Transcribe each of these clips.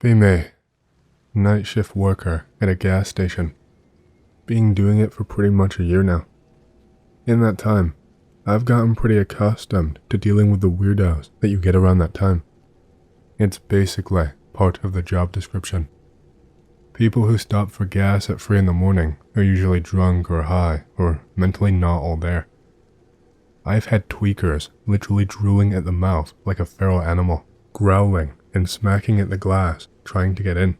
Be me, night shift worker at a gas station. Been doing it for pretty much a year now. In that time, I've gotten pretty accustomed to dealing with the weirdos that you get around that time. It's basically part of the job description. People who stop for gas at 3 in the morning are usually drunk or high or mentally not all there. I've had tweakers literally drooling at the mouth like a feral animal, growling and smacking at the glass, trying to get in.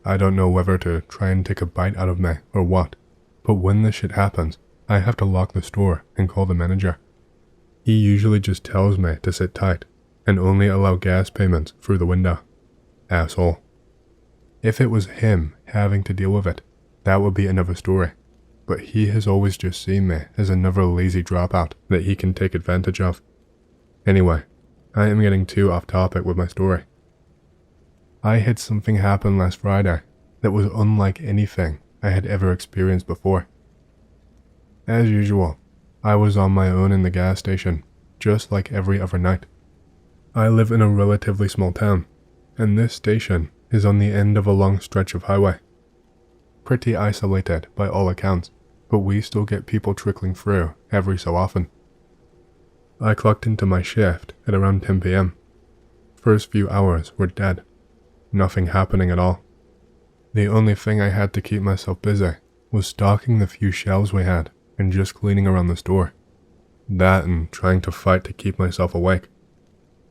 I don't know whether to try and take a bite out of me or what, but when this shit happens, I have to lock the store and call the manager. He usually just tells me to sit tight and only allow gas payments through the window. Asshole. If it was him having to deal with it, that would be another story, but he has always just seen me as another lazy dropout that he can take advantage of. Anyway, I am getting too off topic with my story. I had something happen last Friday that was unlike anything I had ever experienced before. As usual, I was on my own in the gas station, just like every other night. I live in a relatively small town, and this station is on the end of a long stretch of highway. Pretty isolated by all accounts, but we still get people trickling through every so often. I clocked into my shift at around 10 p.m. First few hours were dead. Nothing happening at all. The only thing I had to keep myself busy was stocking the few shelves we had and just cleaning around the store. That and trying to fight to keep myself awake.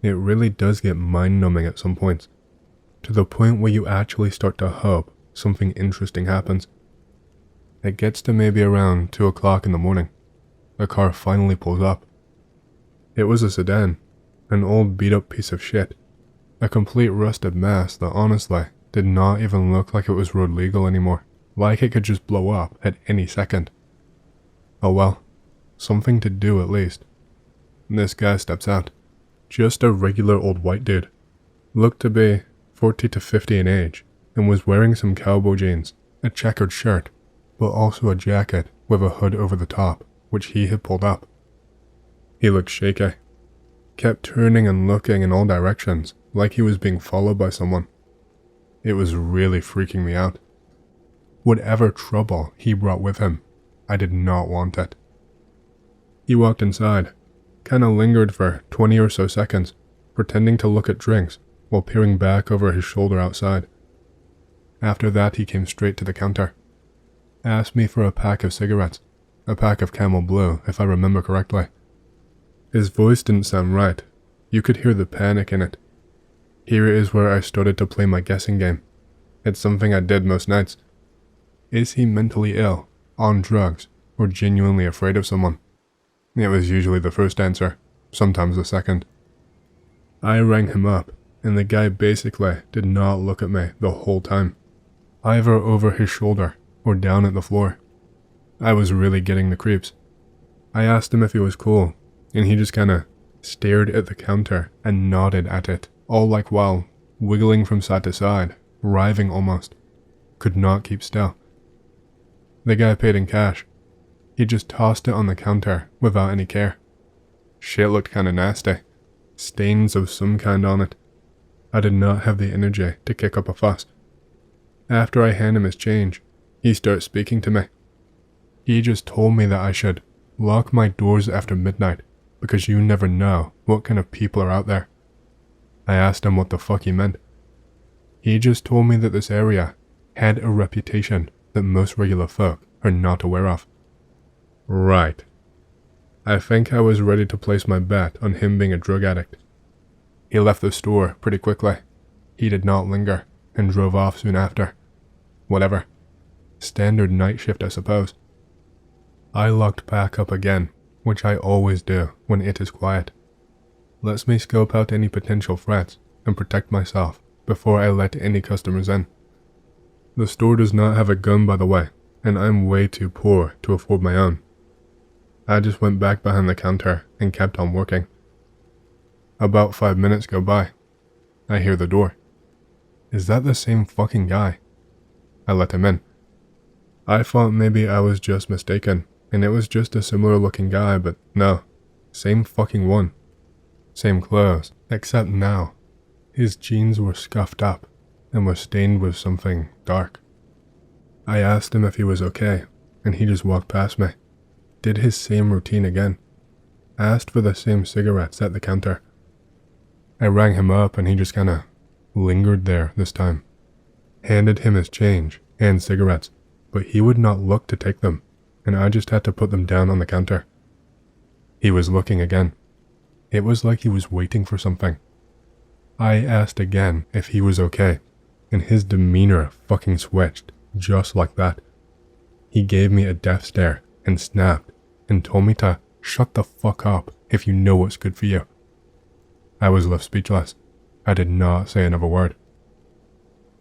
It really does get mind-numbing at some points, to the point where you actually start to hope something interesting happens. It gets to maybe around 2 o'clock in the morning. A car finally pulls up. It was a sedan, an old beat-up piece of shit. A complete rusted mess that honestly did not even look like it was road legal anymore, like it could just blow up at any second. Oh well, something to do at least. This guy steps out, just a regular old white dude. Looked to be 40 to 50 in age, and was wearing some cowboy jeans, a checkered shirt, but also a jacket with a hood over the top, which he had pulled up. He looked shaky, kept turning and looking in all directions, like he was being followed by someone. It was really freaking me out. Whatever trouble he brought with him, I did not want it. He walked inside, kinda lingered for 20 or so seconds, pretending to look at drinks while peering back over his shoulder outside. After that he came straight to the counter. Asked me for a pack of cigarettes, a pack of Camel Blue if I remember correctly. His voice didn't sound right. You could hear the panic in it. Here is where I started to play my guessing game. It's something I did most nights. Is he mentally ill, on drugs, or genuinely afraid of someone? It was usually the first answer, sometimes the second. I rang him up, and the guy basically did not look at me the whole time, either over his shoulder or down at the floor. I was really getting the creeps. I asked him if he was cool, and he just kinda stared at the counter and nodded at it, all like while wiggling from side to side, writhing almost. Could not keep still. The guy paid in cash. He just tossed it on the counter without any care. Shit looked kinda nasty. Stains of some kind on it. I did not have the energy to kick up a fuss. After I hand him his change, he starts speaking to me. He just told me that I should lock my doors after midnight because you never know what kind of people are out there. I asked him what the fuck he meant. He just told me that this area had a reputation that most regular folk are not aware of. Right. I think I was ready to place my bet on him being a drug addict. He left the store pretty quickly. He did not linger and drove off soon after. Whatever. Standard night shift, I suppose. I locked back up again, which I always do when it is quiet. Lets me scope out any potential threats and protect myself before I let any customers in. The store does not have a gun, by the way, and I'm way too poor to afford my own. I just went back behind the counter and kept on working. About 5 minutes go by. I hear the door. Is that the same fucking guy? I let him in. I thought maybe I was just mistaken, and it was just a similar looking guy, but no. Same fucking one. Same clothes, except now, his jeans were scuffed up, and was stained with something dark. I asked him if he was okay, and he just walked past me, did his same routine again, asked for the same cigarettes at the counter. I rang him up and he just kinda lingered there this time, handed him his change and cigarettes, but he would not look to take them, and I just had to put them down on the counter. He was looking again. It was like he was waiting for something. I asked again if he was okay, and his demeanor fucking switched, just like that. He gave me a death stare and snapped and told me to shut the fuck up if you know what's good for you. I was left speechless. I did not say another word.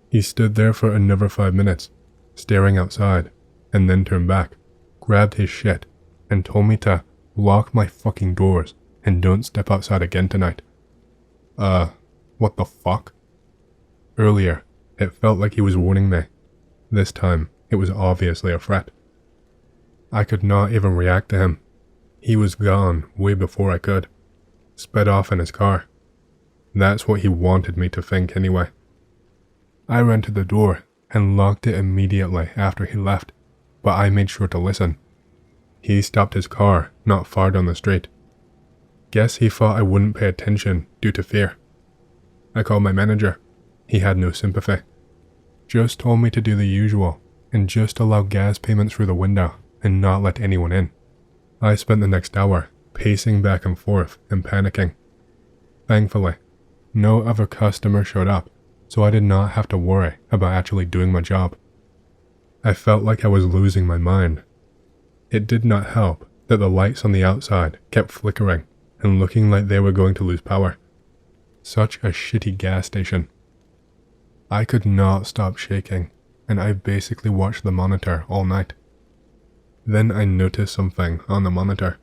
He stood there for another 5 minutes, staring outside, and then turned back, grabbed his shit, and told me to lock my fucking doors and don't step outside again tonight. What the fuck? Earlier, it felt like he was warning me. This time, it was obviously a threat. I could not even react to him. He was gone way before I could. Sped off in his car. That's what he wanted me to think anyway. I ran to the door and locked it immediately after he left, but I made sure to listen. He stopped his car not far down the street. Guess he thought I wouldn't pay attention due to fear. I called my manager. He had no sympathy. Just told me to do the usual and just allow gas payments through the window and not let anyone in. I spent the next hour pacing back and forth and panicking. Thankfully, no other customer showed up, so I did not have to worry about actually doing my job. I felt like I was losing my mind. It did not help that the lights on the outside kept flickering and looking like they were going to lose power. Such a shitty gas station. I could not stop shaking, and I basically watched the monitor all night. Then I noticed something on the monitor.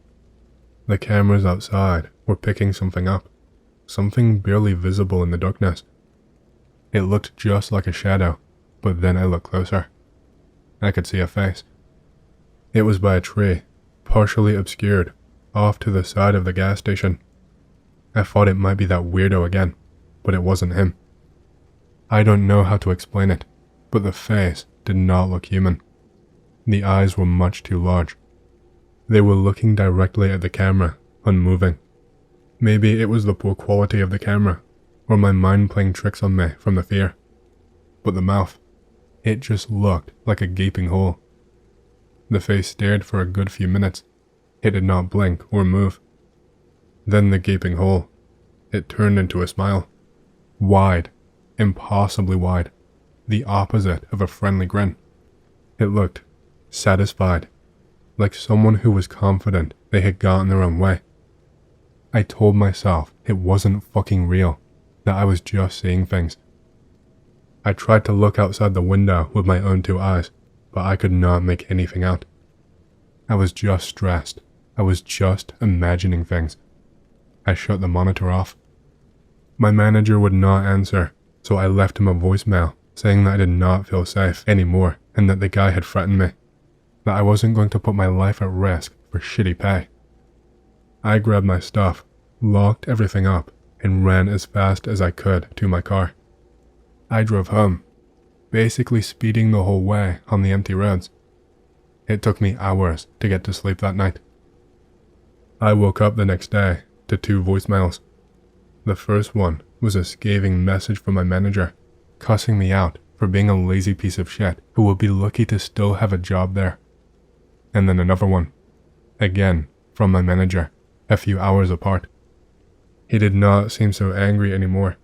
The cameras outside were picking something up, something barely visible in the darkness. It looked just like a shadow, but then I looked closer. I could see a face. It was by a tree, partially obscured, off to the side of the gas station. I thought it might be that weirdo again, but it wasn't him. I don't know how to explain it, but the face did not look human. The eyes were much too large. They were looking directly at the camera, unmoving. Maybe it was the poor quality of the camera, or my mind playing tricks on me from the fear. But the mouth, it just looked like a gaping hole. The face stared for a good few minutes. It did not blink or move. Then the gaping hole, it turned into a smile. Wide, impossibly wide, the opposite of a friendly grin. It looked satisfied, like someone who was confident they had gotten their own way. I told myself it wasn't fucking real, that I was just seeing things. I tried to look outside the window with my own two eyes, but I could not make anything out. I was just stressed. I was just imagining things. I shut the monitor off. My manager would not answer, so I left him a voicemail saying that I did not feel safe anymore and that the guy had threatened me, that I wasn't going to put my life at risk for shitty pay. I grabbed my stuff, locked everything up, and ran as fast as I could to my car. I drove home, basically speeding the whole way on the empty roads. It took me hours to get to sleep that night. I woke up the next day to 2 voicemails. The first one was a scathing message from my manager, cussing me out for being a lazy piece of shit who would be lucky to still have a job there. And then another one, again from my manager, a few hours apart. He did not seem so angry anymore.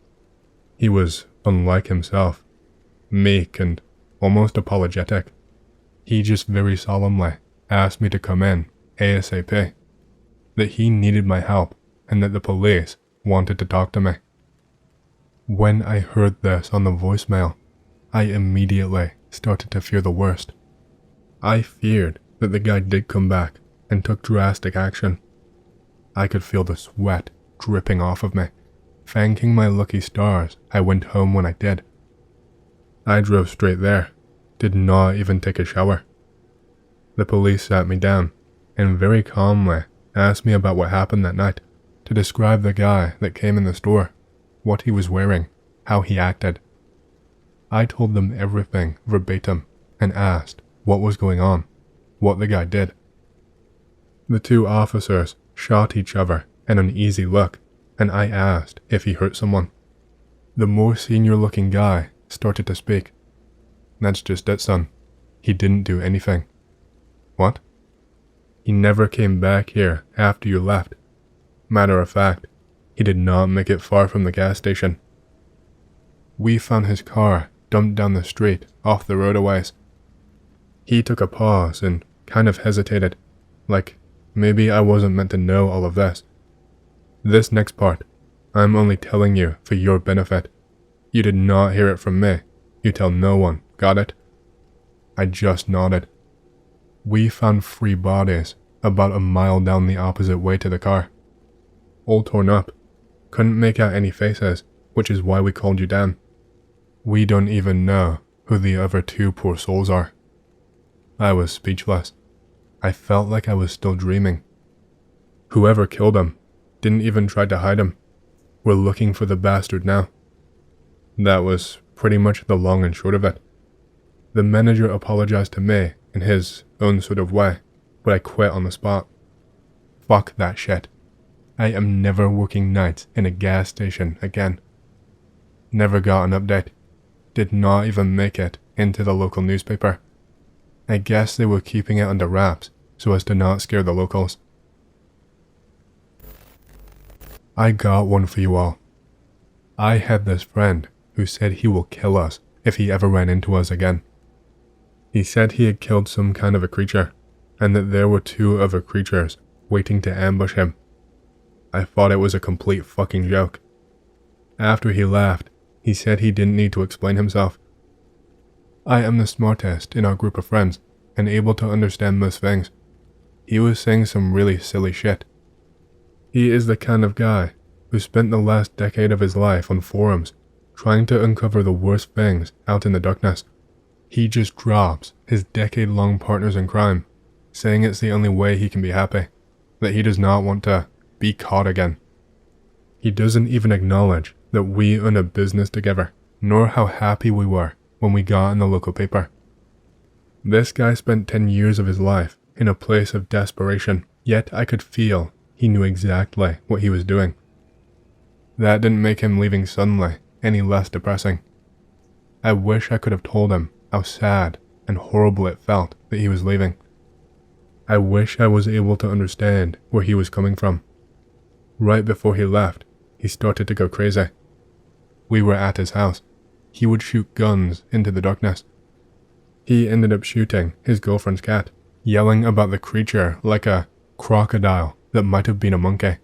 He was unlike himself, meek and almost apologetic. He just very solemnly asked me to come in ASAP, that he needed my help and that the police wanted to talk to me. When I heard this on the voicemail, I immediately started to fear the worst. I feared that the guy did come back and took drastic action. I could feel the sweat dripping off of me, thanking my lucky stars I went home when I did. I drove straight there, did not even take a shower. The police sat me down and very calmly asked me about what happened that night, to describe the guy that came in the store, what he was wearing, how he acted. I told them everything verbatim and asked what was going on, what the guy did. The two officers shot each other an uneasy look, and I asked if he hurt someone. The more senior-looking guy started to speak. That's just it, son. He didn't do anything. What? He never came back here after you left. Matter of fact, he did not make it far from the gas station. We found his car dumped down the street off the road a ways. He took a pause and kind of hesitated, like maybe I wasn't meant to know all of this. This next part, I'm only telling you for your benefit. You did not hear it from me. You tell no one, got it? I just nodded. We found 3 bodies about a mile down the opposite way to the car. All torn up. Couldn't make out any faces, which is why we called you down. We don't even know who the other 2 poor souls are. I was speechless. I felt like I was still dreaming. Whoever killed him didn't even try to hide him. We're looking for the bastard now. That was pretty much the long and short of it. The manager apologized to me in his own sort of way, but I quit on the spot. Fuck that shit. I am never working nights in a gas station again. Never got an update. Did not even make it into the local newspaper. I guess they were keeping it under wraps so as to not scare the locals. I got one for you all. I had this friend who said he will kill us if he ever ran into us again. He said he had killed some kind of a creature, and that there were 2 other creatures waiting to ambush him. I thought it was a complete fucking joke. After he left, he said he didn't need to explain himself. I am the smartest in our group of friends, and able to understand most things. He was saying some really silly shit. He is the kind of guy who spent the last decade of his life on forums trying to uncover the worst things out in the darkness. He just drops his decade-long partners in crime, saying it's the only way he can be happy, that he does not want to be caught again. He doesn't even acknowledge that we own a business together, nor how happy we were when we got in the local paper. This guy spent 10 years of his life in a place of desperation, yet I could feel he knew exactly what he was doing. That didn't make him leaving suddenly any less depressing. I wish I could have told him how sad and horrible it felt that he was leaving. I wish I was able to understand where he was coming from. Right before he left, he started to go crazy. We were at his house. He would shoot guns into the darkness. He ended up shooting his girlfriend's cat, yelling about the creature like a crocodile that might have been a monkey.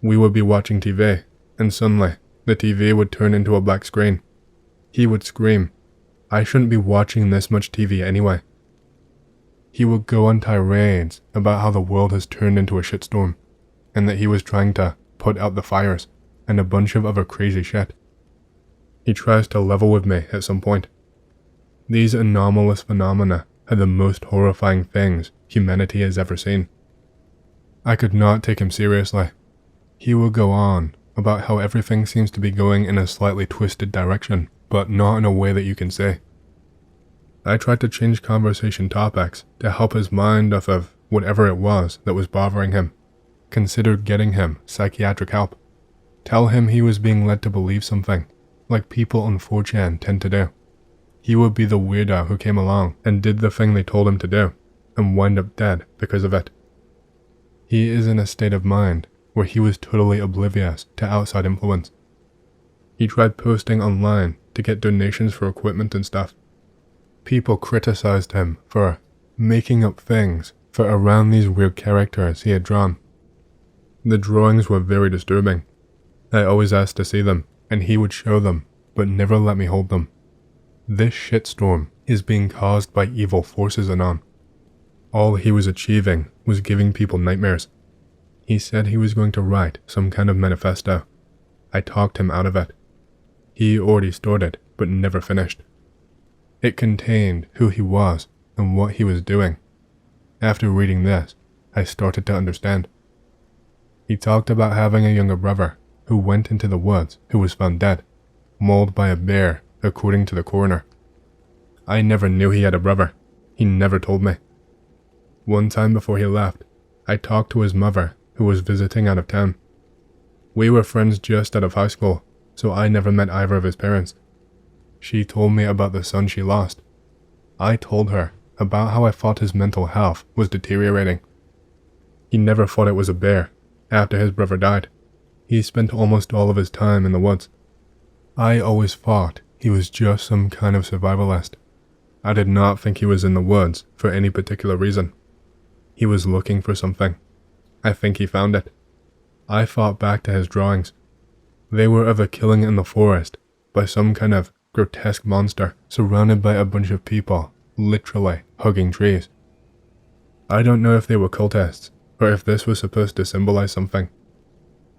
We would be watching TV, and suddenly, the TV would turn into a black screen. He would scream, "I shouldn't be watching this much TV anyway." He would go on tirades about how the world has turned into a shitstorm, and that he was trying to put out the fires, and a bunch of other crazy shit. He tries to level with me at some point. These anomalous phenomena are the most horrifying things humanity has ever seen. I could not take him seriously. He would go on about how everything seems to be going in a slightly twisted direction, but not in a way that you can see. I tried to change conversation topics to help his mind off of whatever it was that was bothering him. Consider getting him psychiatric help. Tell him he was being led to believe something, like people on 4chan tend to do. He would be the weirdo who came along and did the thing they told him to do, and wind up dead because of it. He is in a state of mind where he was totally oblivious to outside influence. He tried posting online to get donations for equipment and stuff. People criticized him for making up things for around these weird characters he had drawn. The drawings were very disturbing. I always asked to see them, and he would show them, but never let me hold them. This shitstorm is being caused by evil forces anon. All he was achieving was giving people nightmares. He said he was going to write some kind of manifesto. I talked him out of it. He already started, but never finished. It contained who he was and what he was doing. After reading this, I started to understand. He talked about having a younger brother who went into the woods who was found dead, mauled by a bear according to the coroner. I never knew he had a brother. He never told me. One time before he left, I talked to his mother, who was visiting out of town. We were friends just out of high school, so I never met either of his parents. She told me about the son she lost. I told her about how I thought his mental health was deteriorating. He never thought it was a bear. After his brother died, he spent almost all of his time in the woods. I always thought he was just some kind of survivalist. I did not think he was in the woods for any particular reason. He was looking for something. I think he found it. I thought back to his drawings. They were of a killing in the forest by some kind of grotesque monster surrounded by a bunch of people, literally hugging trees. I don't know if they were cultists or if this was supposed to symbolize something.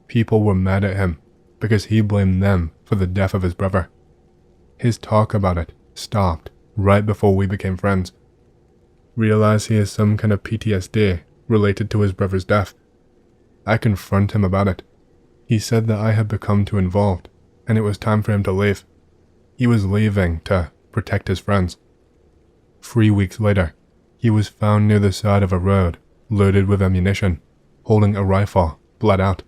People were mad at him because he blamed them for the death of his brother. His talk about it stopped right before we became friends. Realized he has some kind of PTSD related to his brother's death. I confront him about it. He said that I had become too involved and it was time for him to leave. He was leaving to protect his friends. 3 weeks later, he was found near the side of a road, loaded with ammunition, holding a rifle, bled out.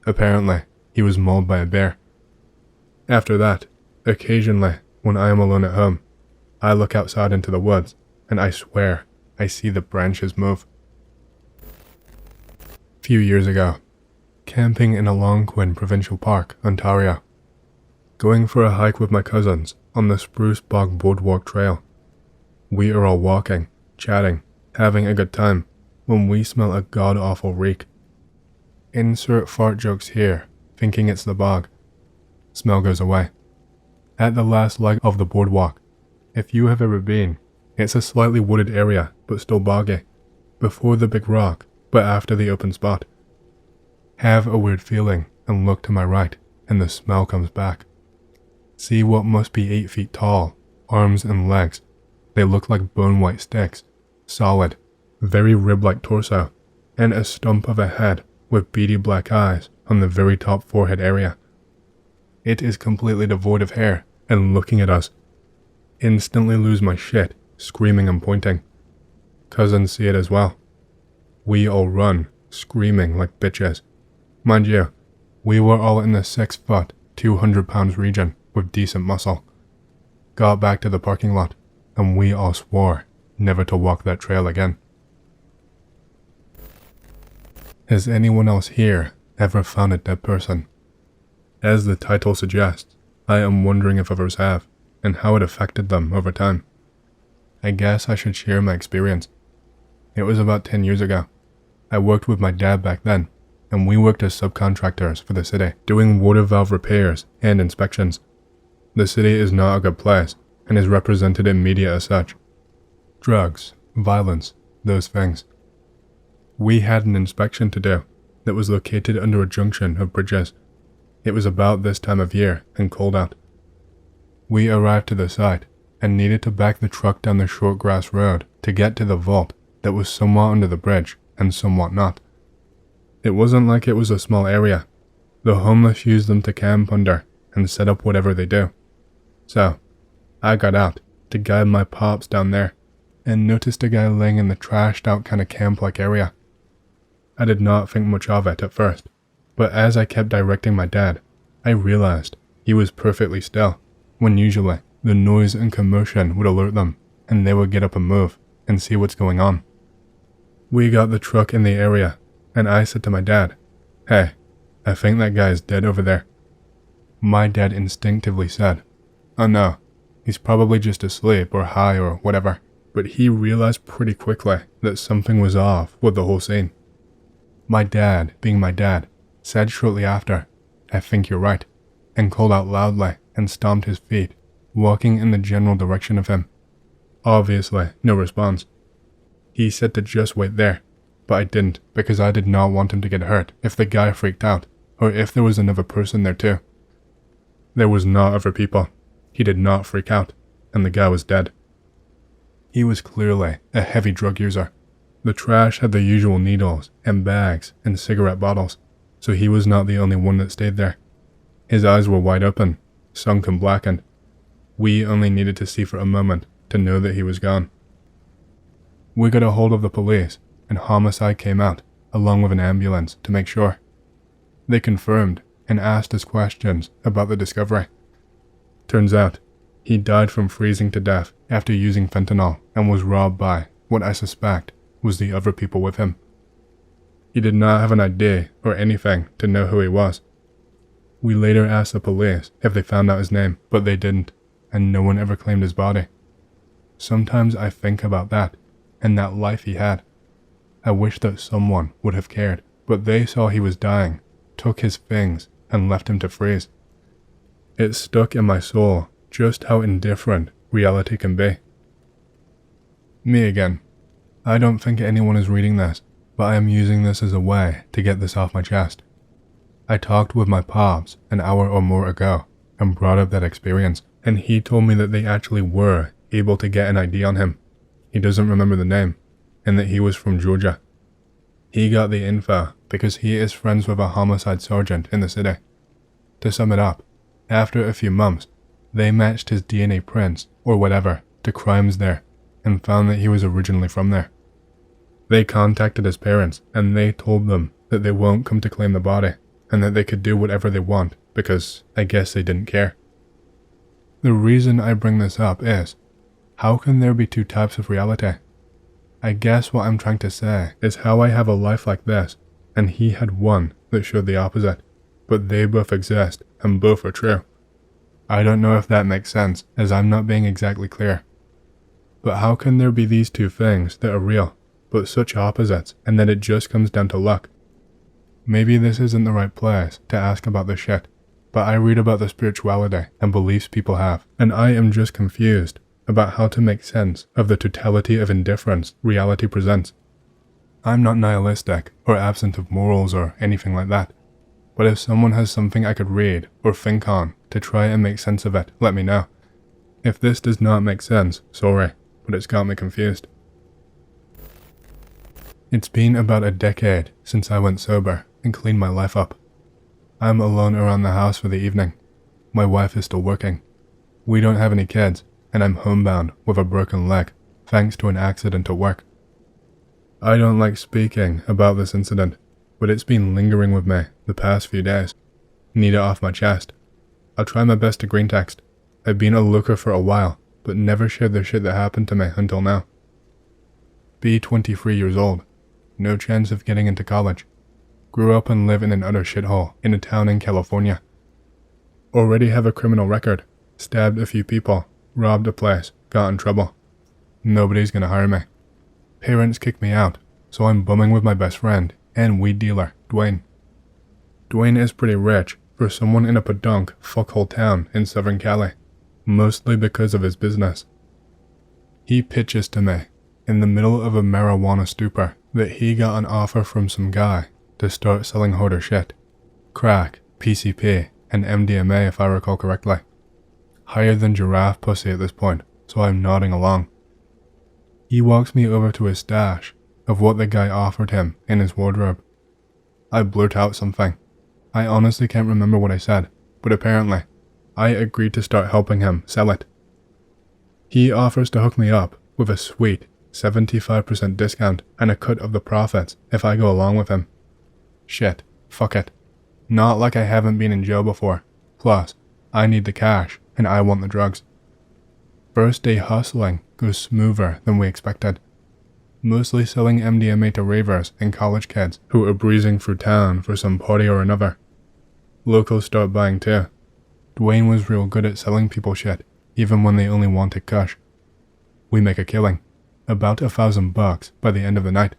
Apparently, he was mauled by a bear. After that, occasionally, when I am alone at home, I look outside into the woods, and I swear I see the branches move. Few years ago, camping in Alongquin Provincial Park, Ontario. Going for a hike with my cousins on the Spruce Bog Boardwalk Trail. We are all walking, chatting, having a good time, when we smell a god-awful reek. Insert fart jokes here, thinking it's the bog. Smell goes away. At the last leg of the boardwalk, if you have ever been, it's a slightly wooded area, but still boggy. Before the big rock, but after the open spot. Have a weird feeling and look to my right, and the smell comes back. See what must be 8 feet tall, arms and legs. They look like bone-white sticks, solid, very rib-like torso, and a stump of a head with beady black eyes on the very top forehead area. It is completely devoid of hair and looking at us. Instantly lose my shit, screaming and pointing. Cousins see it as well. We all run, screaming like bitches. Mind you, we were all in the 6 foot, 200 pounds region with decent muscle. Got back to the parking lot, and we all swore never to walk that trail again. Has anyone else here ever found a dead person? As the title suggests, I am wondering if others have, and how it affected them over time. I guess I should share my experience. It was about 10 years ago. I worked with my dad back then, and we worked as subcontractors for the city, doing water valve repairs and inspections. The city is not a good place, and is represented in media as such. Drugs, violence, those things. We had an inspection to do that was located under a junction of bridges. It was about this time of year and cold out. We arrived to the site and needed to back the truck down the short grass road to get to the vault that was somewhat under the bridge and somewhat not. It wasn't like it was a small area. The homeless use them to camp under and set up whatever they do. So, I got out to guide my pops down there and noticed a guy laying in the trashed out kind of camp-like area. I did not think much of it at first, but as I kept directing my dad, I realized he was perfectly still, when usually the noise and commotion would alert them and they would get up and move and see what's going on. We got the truck in the area and I said to my dad, "Hey, I think that guy is dead over there." My dad instinctively said, "Oh no, he's probably just asleep or high or whatever," but he realized pretty quickly that something was off with the whole scene. My dad, being my dad, said shortly after, "I think you're right," and called out loudly and stomped his feet, walking in the general direction of him. Obviously, no response. He said to just wait there, but I didn't because I did not want him to get hurt if the guy freaked out or if there was another person there too. There was not other people. He did not freak out, and the guy was dead. He was clearly a heavy drug user. The trash had the usual needles and bags and cigarette bottles, so he was not the only one that stayed there. His eyes were wide open, sunk and blackened. We only needed to see for a moment to know that he was gone. We got a hold of the police, and homicide came out, along with an ambulance, to make sure. They confirmed and asked us questions about the discovery. Turns out, he died from freezing to death after using fentanyl and was robbed by what I suspect was the other people with him. He did not have an ID or anything to know who he was. We later asked the police if they found out his name, but they didn't, and no one ever claimed his body. Sometimes I think about that, and that life he had. I wish that someone would have cared, but they saw he was dying, took his things, and left him to freeze. It stuck in my soul just how indifferent reality can be. Me again. I don't think anyone is reading this, but I am using this as a way to get this off my chest. I talked with my pops an hour or more ago and brought up that experience, and he told me that they actually were able to get an ID on him. He doesn't remember the name, and that he was from Georgia. He got the info because he is friends with a homicide sergeant in the city. To sum it up, after a few months, they matched his DNA prints, or whatever, to crimes there, and found that he was originally from there. They contacted his parents, and they told them that they won't come to claim the body, and that they could do whatever they want, because I guess they didn't care. The reason I bring this up is, how can there be two types of reality? I guess what I'm trying to say is how I have a life like this, and he had one that showed the opposite, but they both exist, and both are true. I don't know if that makes sense, as I'm not being exactly clear. But how can there be these two things that are real, but such opposites, and that it just comes down to luck? Maybe this isn't the right place to ask about this shit, but I read about the spirituality and beliefs people have, and I am just confused about how to make sense of the totality of indifference reality presents. I'm not nihilistic or absent of morals or anything like that, but if someone has something I could read or think on to try and make sense of it, let me know. If this does not make sense, sorry, but it's got me confused. It's been about a decade since I went sober and cleaned my life up. I'm alone around the house for the evening. My wife is still working. We don't have any kids, and I'm homebound with a broken leg, thanks to an accident at work. I don't like speaking about this incident, but it's been lingering with me the past few days. Need it off my chest. I'll try my best to greentext. I've been a looker for a while, but never shared the shit that happened to me until now. Be 23 years old. No chance of getting into college. Grew up and live in an utter shithole in a town in California. Already have a criminal record. Stabbed a few people. Robbed a place. Got in trouble. Nobody's gonna hire me. Parents kicked me out, so I'm bumming with my best friend and weed dealer, Dwayne. Dwayne is pretty rich for someone in a podunk fuckhole town in Southern Cali, mostly because of his business. He pitches to me, in the middle of a marijuana stupor, that he got an offer from some guy to start selling harder shit. Crack, PCP, and MDMA if I recall correctly. Higher than giraffe pussy at this point, so I'm nodding along. He walks me over to his stash of what the guy offered him in his wardrobe. I blurt out something. I honestly can't remember what I said, but apparently, I agreed to start helping him sell it. He offers to hook me up with a sweet 75% discount and a cut of the profits if I go along with him. Shit, fuck it. Not like I haven't been in jail before. Plus, I need the cash and I want the drugs. First day hustling goes smoother than we expected. Mostly selling MDMA to ravers and college kids who are breezing through town for some party or another. Locals start buying too. Dwayne was real good at selling people shit, even when they only wanted kush. We make a killing, about $1,000 by the end of the night.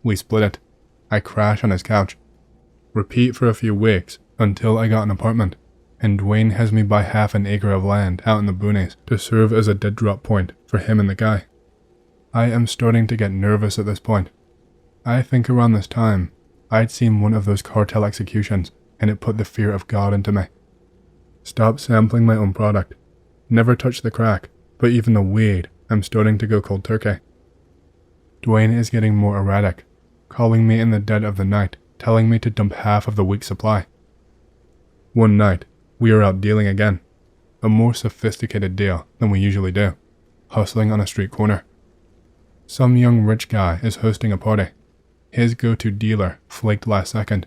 We split it. I crash on his couch. Repeat for a few weeks until I got an apartment, and Dwayne has me buy half an acre of land out in the boonies to serve as a dead drop point for him and the guy. I am starting to get nervous at this point. I think around this time, I'd seen one of those cartel executions, and it put the fear of God into me. Stop sampling my own product. Never touch the crack, but even the weed, I'm starting to go cold turkey. Dwayne is getting more erratic, calling me in the dead of the night, telling me to dump half of the week's supply. One night, we are out dealing again. a more sophisticated deal than we usually do, hustling on a street corner. Some young rich guy is hosting a party. His go-to dealer flaked last second.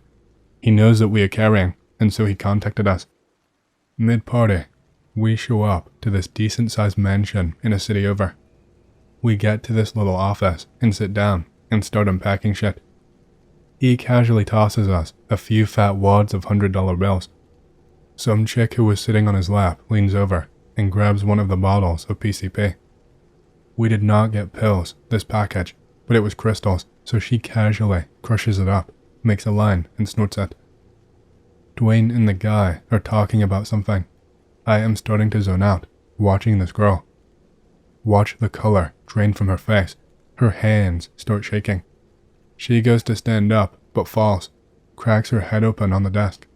He knows that we are carrying, and so he contacted us. Mid-party, we show up to this decent-sized mansion in a city over. We get to this little office and sit down and start unpacking shit. He casually tosses us a few fat wads of $100 bills. Some chick who was sitting on his lap leans over and grabs one of the bottles of PCP. We did not get pills this package, but it was crystals, so she casually crushes it up, makes a line, and snorts it. Dwayne and the guy are talking about something. I am starting to zone out, watching this girl. Watch the color drain from her face. Her hands start shaking. She goes to stand up, but falls, cracks her head open on the desk.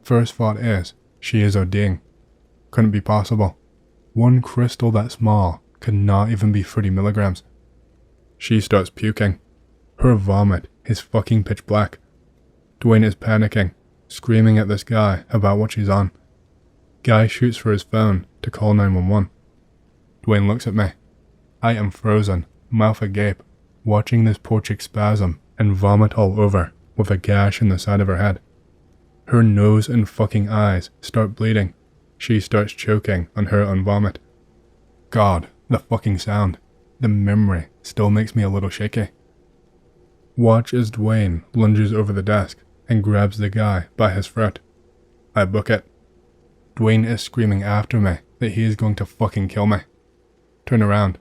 First thought is, she is ODing. Couldn't be possible. One crystal that small could not even be 30 milligrams. She starts puking. Her vomit is fucking pitch black. Dwayne is panicking, screaming at this guy about what she's on. Guy shoots for his phone to call 911. Dwayne looks at me. I am frozen, mouth agape, watching this poor chick spasm and vomit all over with a gash in the side of her head. Her nose and fucking eyes start bleeding. She starts choking on her own vomit. God, the fucking sound. The memory still makes me a little shaky. Watch as Dwayne lunges over the desk and grabs the guy by his throat. I book it. Dwayne is screaming after me that he is going to fucking kill me. Turn around.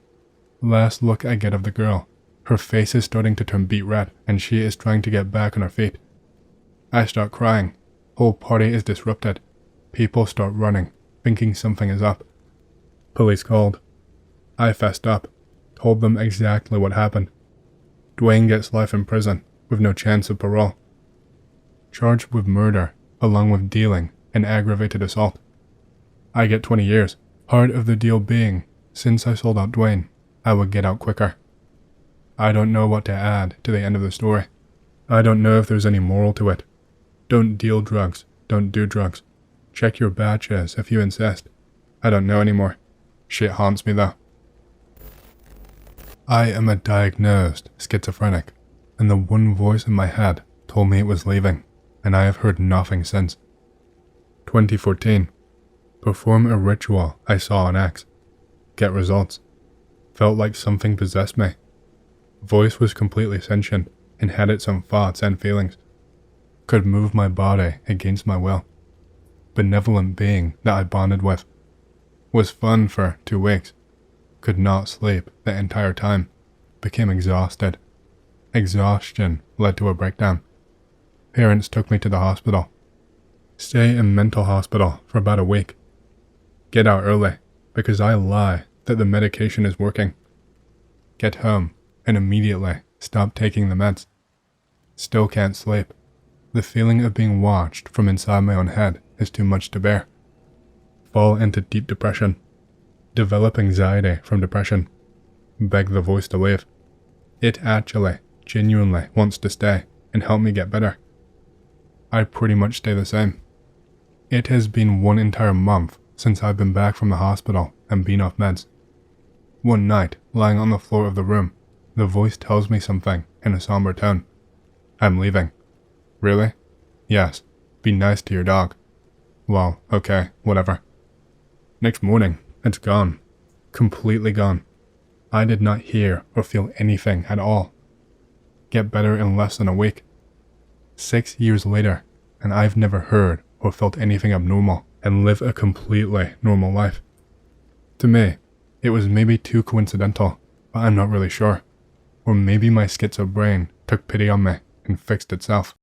Last look I get of the girl. Her face is starting to turn beet red and she is trying to get back on her feet. I start crying. Whole party is disrupted. People start running, thinking something is up. Police called. I fessed up, told them exactly what happened. Dwayne gets life in prison with no chance of parole. Charged with murder, along with dealing and aggravated assault. I get 20 years, part of the deal being, since I sold out Dwayne, I would get out quicker. I don't know what to add to the end of the story. I don't know if there's any moral to it. Don't deal drugs, don't do drugs. Check your batches if you insist. I don't know anymore. Shit haunts me though. I am a diagnosed schizophrenic, and the one voice in my head told me it was leaving, and I have heard nothing since. 2014. Perform a ritual I saw on X. Get results. Felt like something possessed me. Voice was completely sentient and had its own thoughts and feelings. Could move my body against my will. Benevolent being that I bonded with. Was fun for 2 weeks. Could not sleep the entire time. Became exhausted. Exhaustion led to a breakdown. Parents took me to the hospital. Stay in mental hospital for about a week. Get out early because I lie that the medication is working. Get home and immediately stop taking the meds. Still can't sleep. The feeling of being watched from inside my own head is too much to bear. Fall into deep depression. Develop anxiety from depression. Beg the voice to leave. It actually, genuinely wants to stay and help me get better. I pretty much stay the same. It has been 1 entire month since I've been back from the hospital and been off meds. One night, lying on the floor of the room, the voice tells me something in a somber tone. I'm leaving. Really? Yes. Be nice to your dog. Well, okay, whatever. Next morning, it's gone. Completely gone. I did not hear or feel anything at all. Get better in less than a week. 6 years later, and I've never heard or felt anything abnormal and live a completely normal life. To me, it was maybe too coincidental, but I'm not really sure. Or maybe my schizo brain took pity on me and fixed itself.